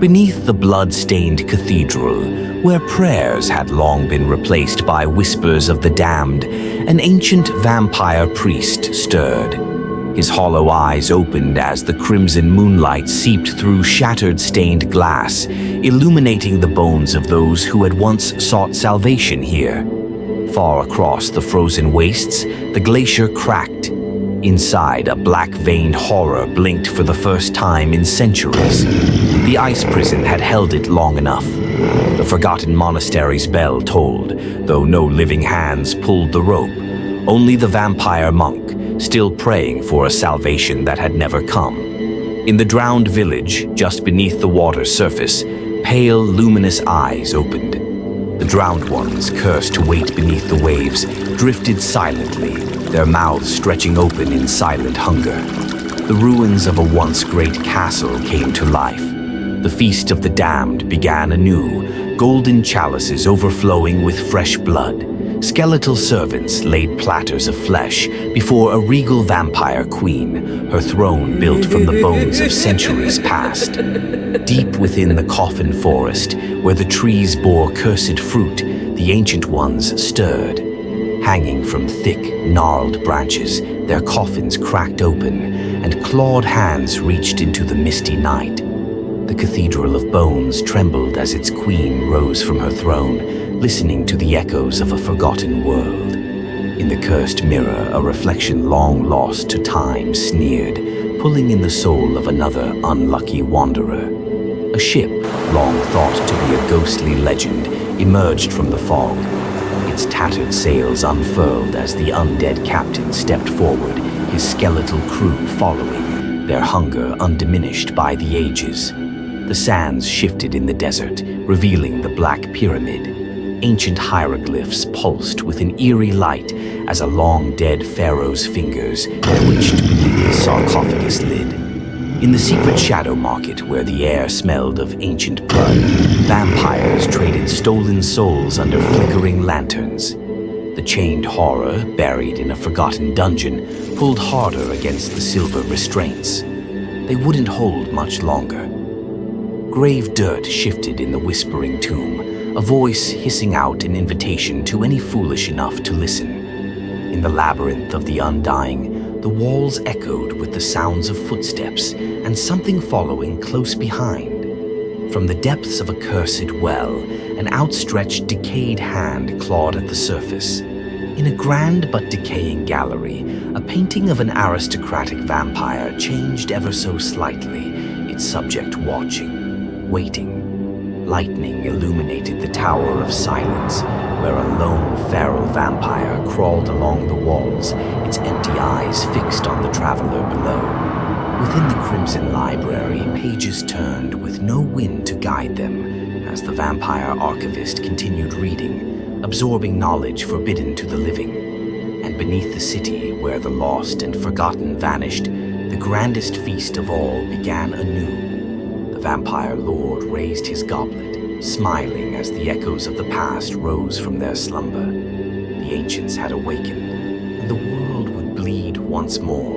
Beneath the blood-stained cathedral, where prayers had long been replaced by whispers of the damned, an ancient vampire priest stirred. His hollow eyes opened as the crimson moonlight seeped through shattered stained glass, illuminating the bones of those who had once sought salvation here. Far across the frozen wastes, the glacier cracked. Inside, a black-veined horror blinked for the first time in centuries. The ice prison had held it long enough. The forgotten monastery's bell tolled, though no living hands pulled the rope. Only the vampire monk, still praying for a salvation that had never come. In the drowned village, just beneath the water's surface, pale, luminous eyes opened. The drowned ones, cursed to wait beneath the waves, drifted silently, their mouths stretching open in silent hunger. The ruins of a once great castle came to life. The feast of the damned began anew, golden chalices overflowing with fresh blood. Skeletal servants laid platters of flesh before a regal vampire queen, her throne built from the bones of centuries past. Deep within the coffin forest, where the trees bore cursed fruit, the ancient ones stirred. Hanging from thick, gnarled branches, their coffins cracked open, and clawed hands reached into the misty night. The Cathedral of Bones trembled as its queen rose from her throne, listening to the echoes of a forgotten world. In the cursed mirror, a reflection long lost to time sneered, pulling in the soul of another unlucky wanderer. A ship, long thought to be a ghostly legend, emerged from the fog. Its tattered sails unfurled as the undead captain stepped forward, his skeletal crew following, their hunger undiminished by the ages. The sands shifted in the desert, revealing the Black Pyramid. Ancient hieroglyphs pulsed with an eerie light as a long-dead pharaoh's fingers twitched beneath his sarcophagus lid. In the secret shadow market, where the air smelled of ancient blood, vampires traded stolen souls under flickering lanterns. The chained horror, buried in a forgotten dungeon, pulled harder against the silver restraints. They wouldn't hold much longer. Grave dirt shifted in the whispering tomb, a voice hissing out an invitation to any foolish enough to listen. In the labyrinth of the undying, the walls echoed with the sounds of footsteps and something following close behind. From the depths of a cursed well, an outstretched, decayed hand clawed at the surface. In a grand but decaying gallery, a painting of an aristocratic vampire changed ever so slightly, its subject watching, waiting. Lightning illuminated the Tower of Silence, where a lone feral vampire crawled along the walls, its empty eyes fixed on the traveler below. Within the Crimson Library, pages turned with no wind to guide them, as the vampire archivist continued reading, absorbing knowledge forbidden to the living. And beneath the city, where the lost and forgotten vanished, the grandest feast of all began anew. The vampire lord raised his goblet, smiling as the echoes of the past rose from their slumber. The ancients had awakened, and the world would bleed once more.